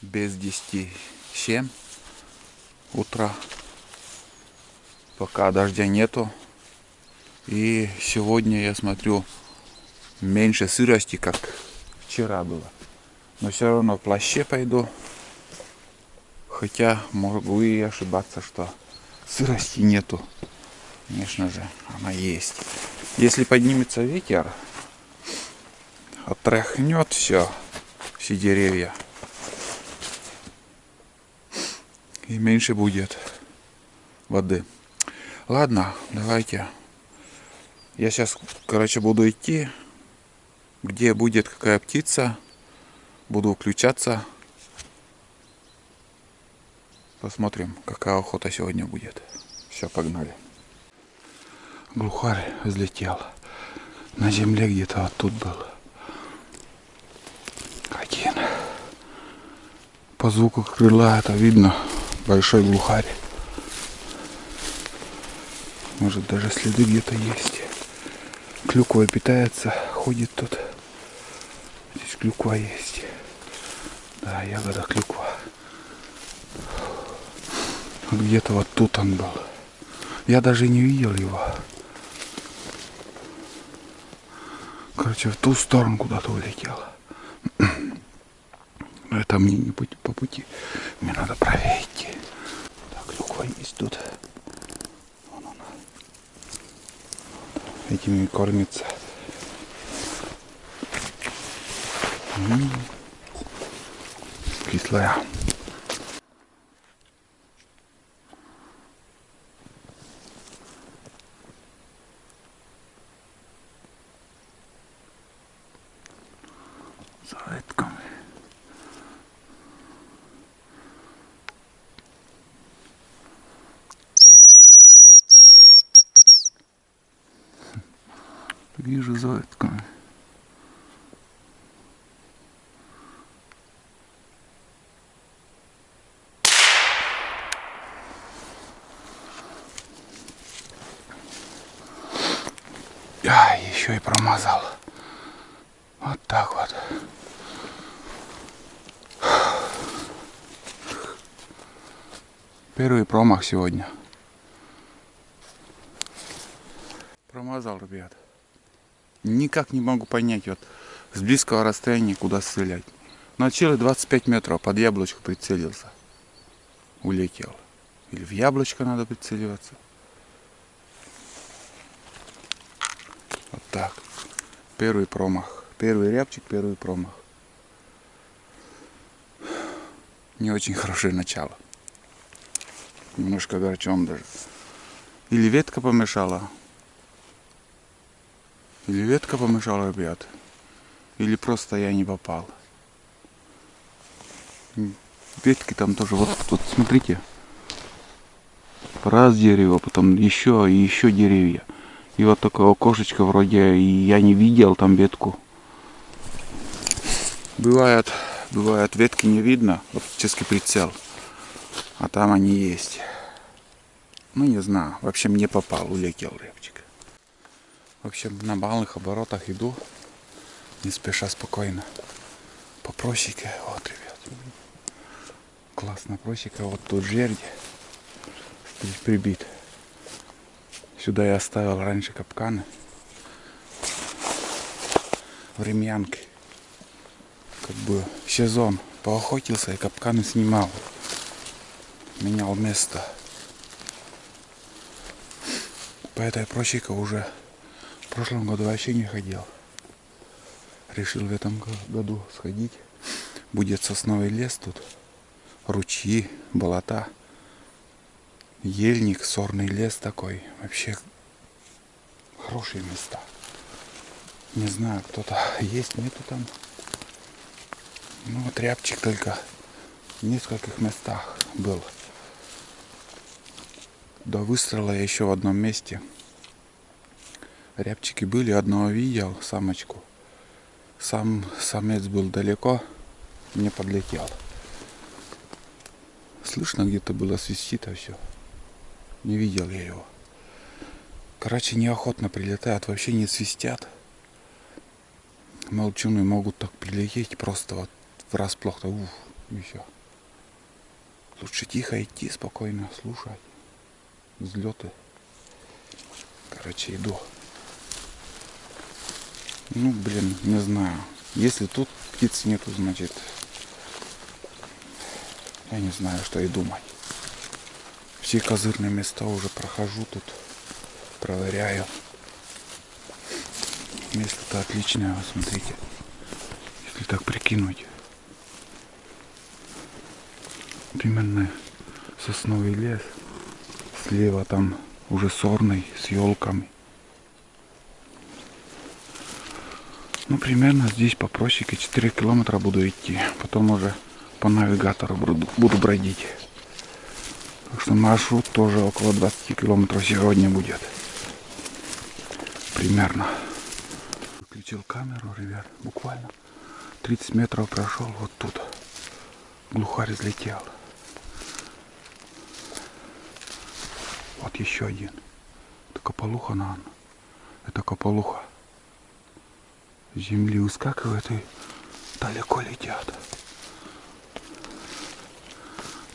без 10:07 утра. Пока дождя нету. И сегодня я смотрю меньше сырости, как вчера было. Но все равно в плаще пойду. Хотя могу и ошибаться, что сырости нету. Конечно же, она есть. Если поднимется ветер, отряхнет все деревья. И меньше будет воды. Ладно, давайте. Я сейчас, буду идти. Где будет какая птица, буду включаться. Посмотрим, какая охота сегодня будет. Все, погнали. Глухарь взлетел. На земле где-то вот тут был. Один. По звуку крыла это видно. Большой глухарь. Может, даже следы где-то есть. Клюквой питается. Ходит тут. Здесь клюква есть. Да, ягода клюква. Вот где-то вот тут он был. Я даже не видел его. Короче, в ту сторону куда-то улетел. Но это мне не по пути. Мне надо правее идти. Так, клюква есть тут. Вон она. Этими кормится. Кислая. Зайками. Вижу зайками. Еще и промазал. Вот так вот. Первый промах сегодня. Промазал, ребят. Никак не могу понять, вот с близкого расстояния куда стрелять. Начали 25 метров, под яблочко прицелился. Улетел. Или в яблочко надо прицеливаться. Вот так. Первый промах. Первый рябчик, первый промах. Не очень хорошее начало. Немножко огорчен даже. Или ветка помешала. Или ветка помешала, ребят. Или просто я не попал. Ветки там тоже. Вот тут, смотрите. Раз дерево, потом еще и еще деревья. И вот такое окошечко вроде, и я не видел там ветку. Бывает ветки не видно, оптический прицел. А там они есть. Ну не знаю, в общем не попал, улетел рябчик. В общем на малых оборотах иду, не спеша, спокойно. По просеке, вот, ребят. Классно просека, вот тут жерди. Здесь прибит. Сюда я оставил раньше капканы. Времянки. Как бы сезон. Поохотился и капканы снимал. Менял место. По этой просеке уже в прошлом году вообще не ходил. Решил в этом году сходить. Будет сосновый лес тут. Ручьи, болота. Ельник, сорный лес такой. Вообще хорошие места. Не знаю, кто-то есть, нету там. Ну вот рябчик только в нескольких местах был. До выстрела я еще в одном месте. Рябчики были, одного видел, самочку. Сам самец был далеко, не подлетел. Слышно где-то было, свистит, а все. Не видел я его. Короче, неохотно прилетают, вообще не свистят. Молчуны могут так прилететь просто вот врасплох. И все. Лучше тихо идти, спокойно слушать. Взлеты. Короче, иду. Ну, блин, не знаю. Если тут птиц нету, значит, я не знаю, что и думать. Все козырные места уже прохожу тут. Проверяю. Место-то отличное, вот смотрите. Если так прикинуть. Именно сосновый лес. Слева там уже сорный с елками. Ну, примерно здесь по просеке 4 километра буду идти. Потом уже по навигатору буду бродить. Так что маршрут тоже около 20 километров сегодня будет. Примерно. Выключил камеру, ребят. Буквально 30 метров прошел вот тут. Глухарь взлетел. Вот еще один. Это кополуха, наверное. Это кополуха. С земли выскакивают и далеко летят.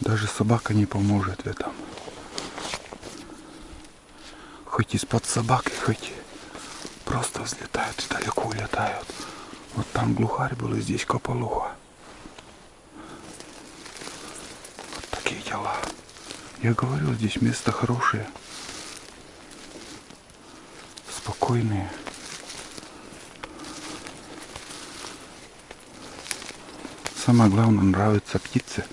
Даже собака не поможет в этом. Хоть из-под собаки, хоть просто взлетают и далеко улетают. Вот там глухарь был, и здесь кополуха. Вот такие дела. Я говорю, здесь место хорошее. Спокойные. Самое главное, нравятся птицы.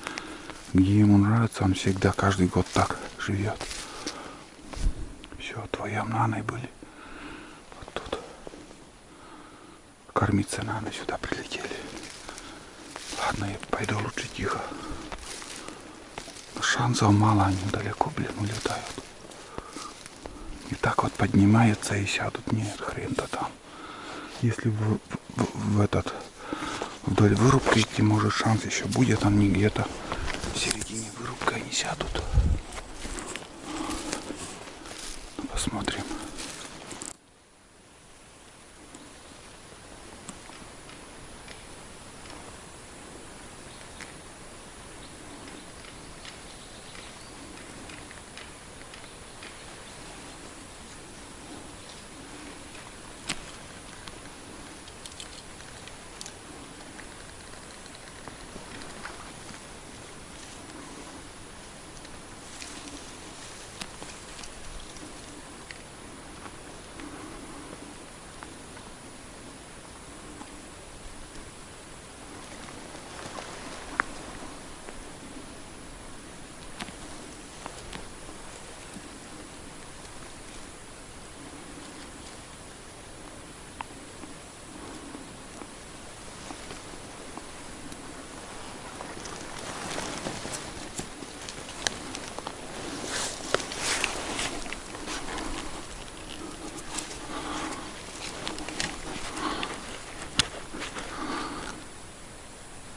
Где ему нравится, он всегда каждый год так живет. Все, твоя на ночь были. Вот тут. Кормиться на ночь сюда прилетели. Ладно, я пойду лучше тихо. Шансов мало, они далеко, блин, улетают. И так вот поднимаются и сядут. Нет, хрен-то там. Если в этот вдоль вырубки идти, может, шанс еще будет, они где-то в середине вырубка они сядут. Посмотрим.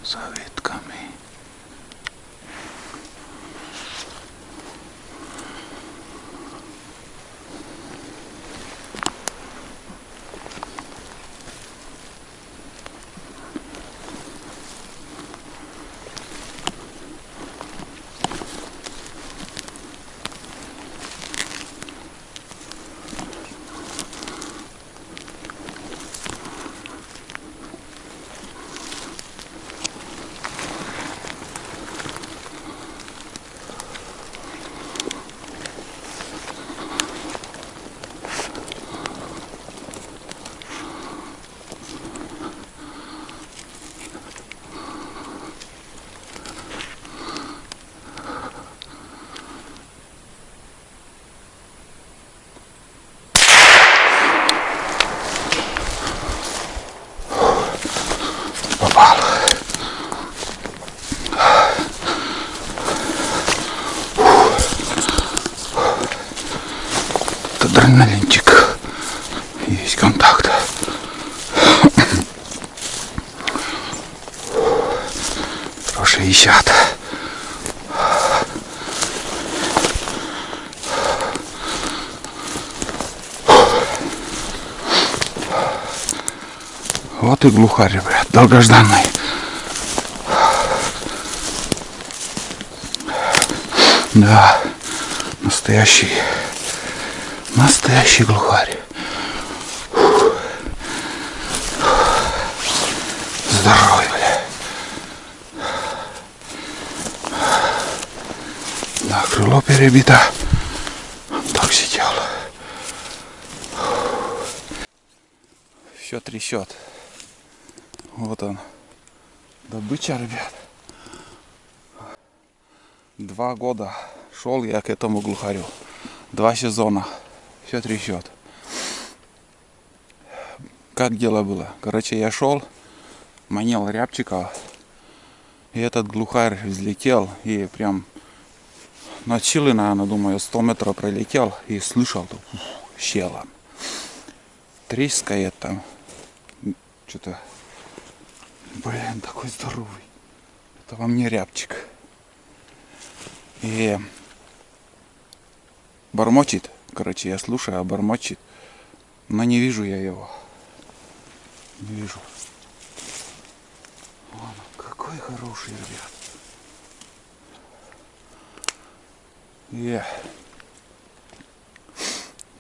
За ветками. Попал. Это адреналинчик. Есть контакт. Про 60. Вот и глухарь, ребят, долгожданный. Да, настоящий глухарь. Здоровый, бля. Да, крыло перебито. Так сидел. Все трещет. Вот он. Добыча, ребят. 2 года шел я к этому глухарю. 2 сезона. Все трещет. Как дело было? Короче, я шел, манил рябчика, и этот глухарь взлетел и прям на силы, наверное, думаю, 100 метров пролетел и слышал щелом. Трескает там. Что-то. Блин, такой здоровый. Это во мне рябчик. И бормочет. Короче, я слушаю, а бормочет. Но не вижу я его. Не вижу. Вон, какой хороший, ребят. И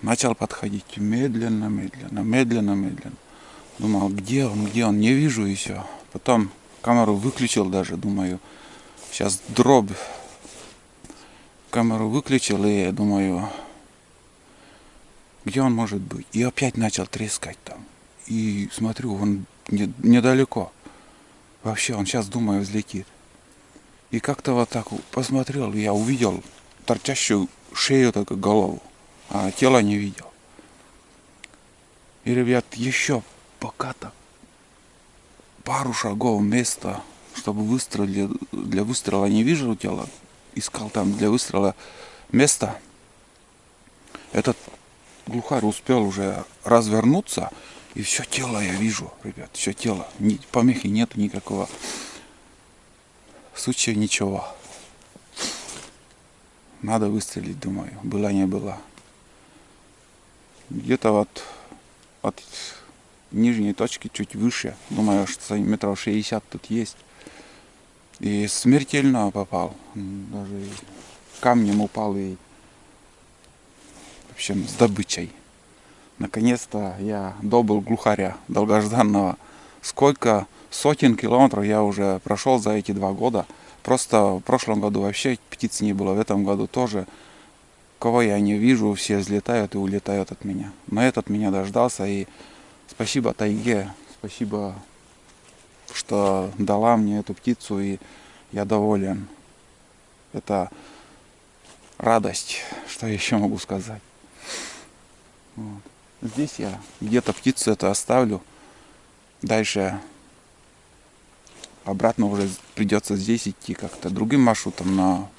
начал подходить медленно. Думал, где он, не вижу и все. Потом камеру выключил даже, думаю, сейчас дробь. Камеру выключил и думаю, где он может быть. И опять начал трескать там. И смотрю, он недалеко. Вообще, он сейчас, думаю, взлетит. И как-то вот так посмотрел, я увидел торчащую шею, такую голову, а тело не видел. И, ребят, еще пока-то пару шагов места, чтобы выстрелить, для выстрела не вижу тела, искал там для выстрела место. Этот глухарь успел уже развернуться, и все тело я вижу, ребят, все тело, помехи нету никакого, случая ничего. Надо выстрелить, думаю, была не была. Где-то вот от нижней точки чуть выше, думаю, что метров 60 тут есть. И смертельно попал, даже камнем упал и, в общем, с добычей. Наконец-то я добыл глухаря долгожданного. Сколько сотен километров я уже прошел за эти 2 года. Просто в прошлом году вообще птиц не было, в этом году тоже. Кого я не вижу, все взлетают и улетают от меня. Но этот меня дождался, и спасибо тайге, спасибо, что дала мне эту птицу, и я доволен. Это радость, что еще могу сказать. Вот. Здесь я где-то птицу это оставлю. Дальше обратно уже придется здесь идти как-то другим маршрутом, но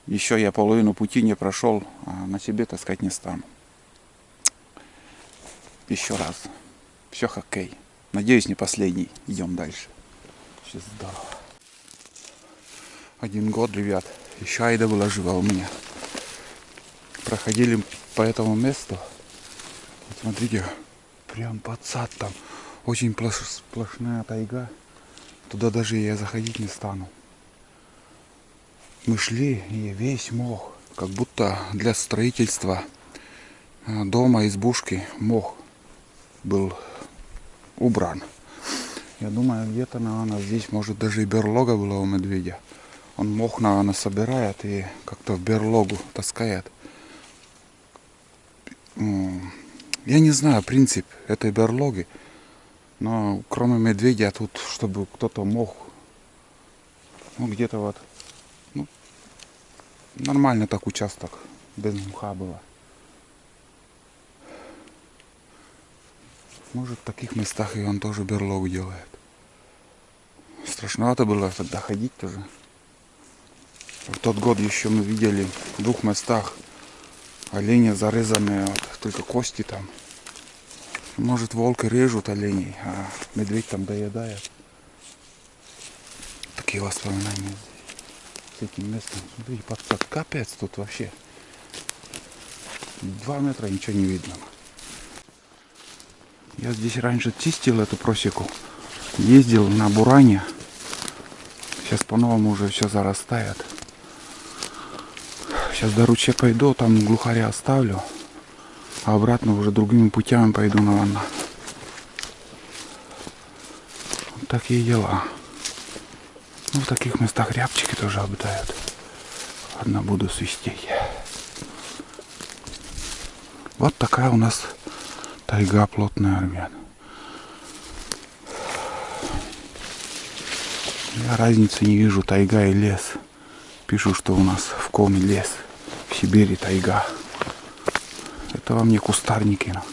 еще я половину пути не прошел, а на себе таскать не стану. Еще раз. Все хоккей. Надеюсь, не последний. Идем дальше. Сейчас здорово. 1 год, ребят. Еще Айда была жива у меня. Проходили по этому месту. Вот смотрите, прям под сад там. Очень сплошная тайга. Туда даже я заходить не стану. Мы шли, и весь мох, как будто для строительства дома, избушки, мох был убран. Я думаю, где-то, наверное, здесь, может, даже и берлога была у медведя. Он мох, наверное, собирает и как-то в берлогу таскает. Я не знаю принцип этой берлоги, но кроме медведя тут, чтобы кто-то мог, ну, где-то вот, ну, нормально так участок, без мха было. Может, в таких местах и он тоже берлогу делает. Страшновато было тогда ходить тоже. В тот год еще мы видели в 2 местах олени зарезанные, вот, только кости там. Может, волки режут оленей, а медведь там доедает. Такие воспоминания с этим местом. Смотрите, под капец тут вообще. 2 метра ничего не видно. Я здесь раньше чистил эту просеку. Ездил на буране. Сейчас по-новому уже все зарастает. Сейчас до ручья пойду, там глухаря оставлю. А обратно уже другими путями пойду, наверное. Вот такие дела. Ну, в таких местах рябчики тоже обитают. Ладно, буду свистеть. Вот такая у нас тайга плотная, ребят. Я разницы не вижу, тайга и лес. Пишу, что у нас в Коми лес, в Сибири тайга. Это вам не кустарники. Но.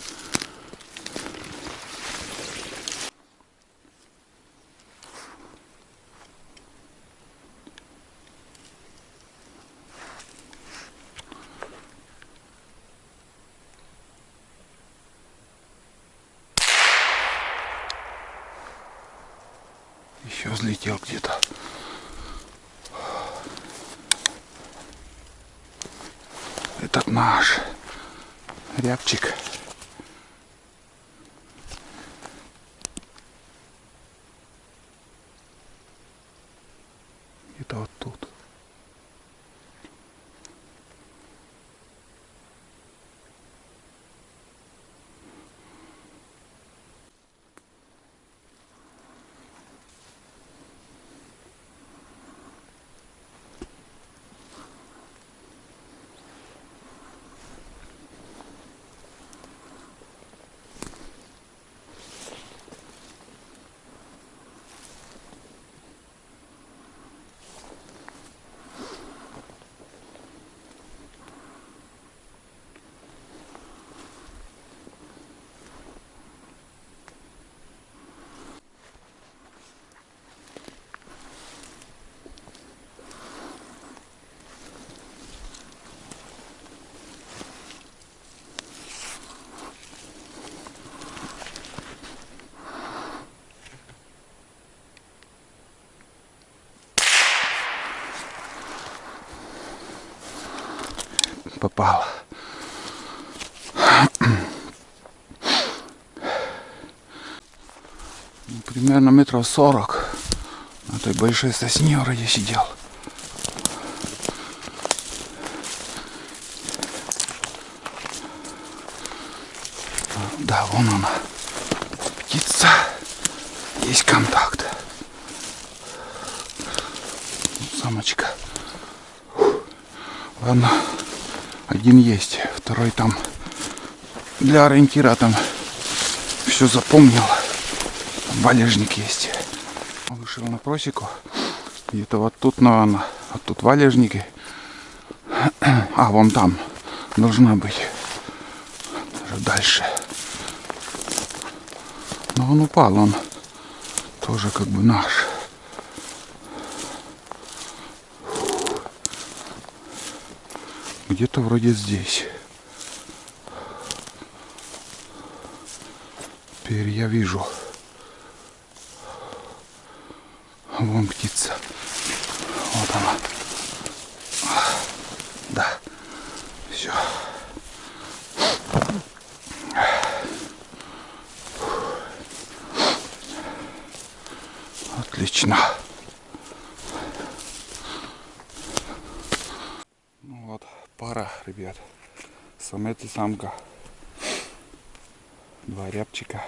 Еще взлетел где-то. Этот наш рябчик. Где-то вот тут. Попал. Примерно метров 40 на той большой сосне вроде сидел. Да, вон она. Птица. Есть контакт. Самочка. Ладно. Один есть. Второй там для ориентира там все запомнил. Там валежник есть. Вышел на просеку. Где-то вот тут, наверное. Вот тут валежники. А, вон там должна быть. Даже дальше. Но он упал, он тоже как бы наш. Где-то вроде здесь. Теперь я вижу. Вон птица. Вот она. Да. Все. Отлично. Ну вот, пара, ребят. Самец и самка. Два рябчика.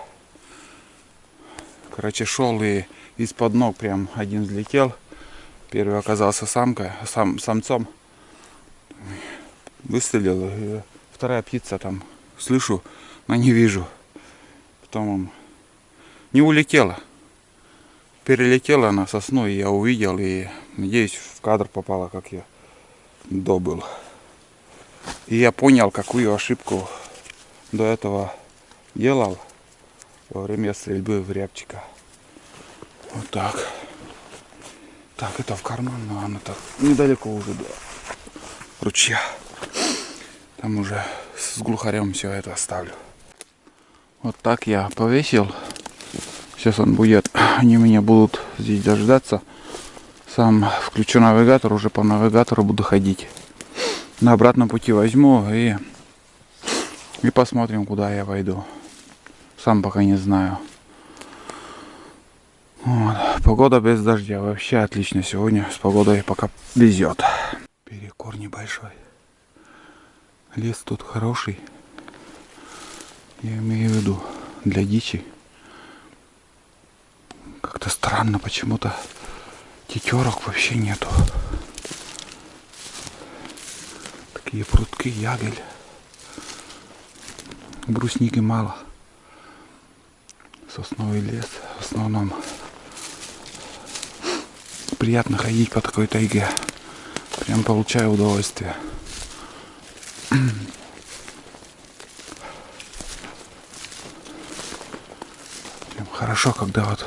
Короче, шел и из-под ног прям один взлетел. Первый оказался самцом. Выстрелил. И вторая птица там слышу, но не вижу. Потом он не улетела. Перелетела на сосну, и я увидел, и надеюсь, в кадр попала, как я добыл. И я понял, какую ошибку до этого делал во время стрельбы в рябчика. Вот так. Так, это в карман, но она так недалеко уже до ручья. Там уже с глухарем все это оставлю. Вот так я повесил. Сейчас он будет, они меня будут здесь дождаться. Сам включу навигатор, уже по навигатору буду ходить. На обратном пути возьму и посмотрим, куда я пойду. Сам пока не знаю. Вот. Погода без дождя. Вообще отлично сегодня. С погодой пока везет. Перекор небольшой. Лес тут хороший. Я имею в виду для дичи. Как-то странно, почему-то тетерок вообще нету. Такие прутки, ягель. Брусники мало. Сосновый лес в основном. Приятно ходить по такой тайге. Прям получаю удовольствие. Прям хорошо, когда вот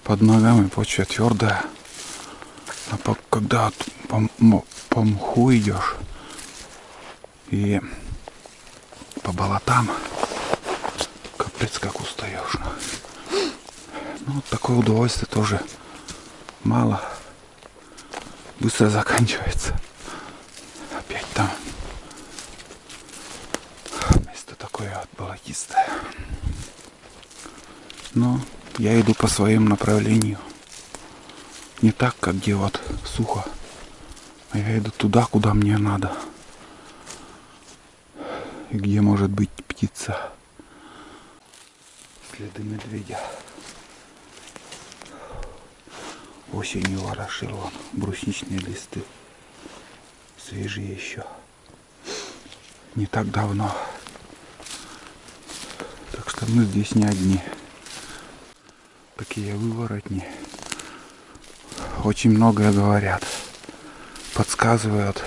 под ногами почва твердая. А когда вот по мху идешь и по болотам, капец как устаешь. Ну вот такое удовольствие тоже мало. Быстро заканчивается. Опять там место такое вот болотистое. Но я иду по своему направлению. Не так, как где вот сухо. А я иду туда, куда мне надо. И где может быть птица. Следы медведя. Осенью ворошил он брусничные листы. Свежие еще. Не так давно. Так что мы здесь не одни. Такие выворотни. Очень многое говорят. Подсказывают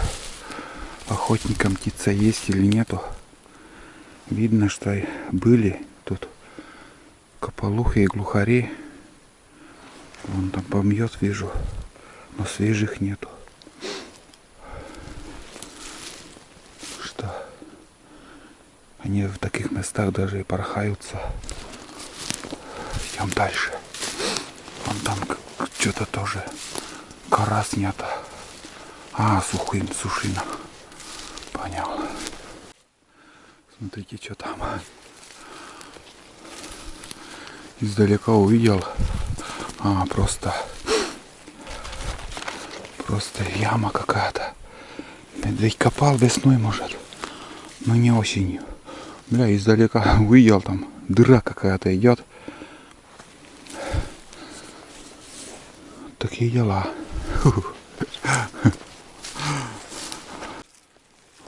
охотникам, птица есть или нету. Видно, что были тут кополухи и глухари. Вон там помьет, вижу, но свежих нету. Что они в таких местах даже и порхаются. Идем дальше. Вон там что-то тоже кора снята. А, сушина. Понял. Смотрите, что там. Издалека увидел. А, просто яма какая-то. Медведь копал весной, может, но не осенью. Бля, издалека увидел, там дыра какая-то идет. Такие дела.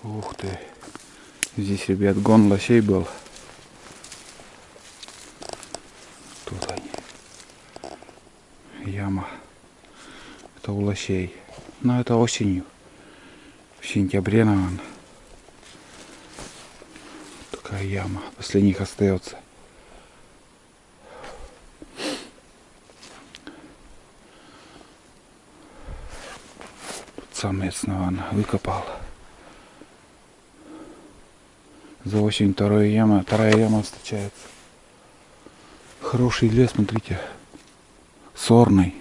Ух ты. Здесь, ребят, гон лосей был. Тут они. Яма. Это у лосей. Но это осенью. В сентябре, наверное. Такая яма. После них остается. Тут самец, наверное, выкопал. За осень вторая яма встречается. Хороший лес, смотрите. Сорный.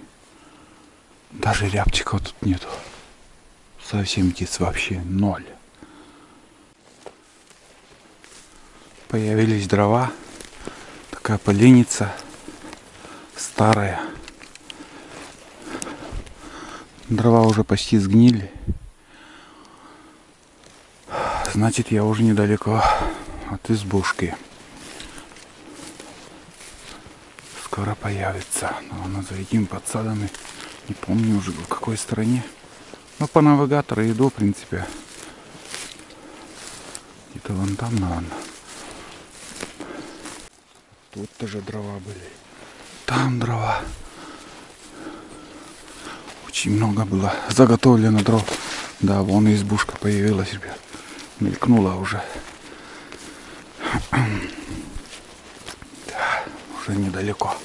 Даже рябчиков тут нету. Совсем птиц вообще ноль. Появились дрова. Такая поленница. Старая. Дрова уже почти сгнили. Значит, я уже недалеко от избушки. Скоро появится. Но за этими подсадами. Не помню уже в какой стороне. Но по навигатору иду, в принципе. Где-то вон там, наверное. Тут тоже дрова были. Там дрова. Очень много было заготовлено дров. Да, вон избушка появилась, ребят. Мелькнула уже. Да, уже недалеко.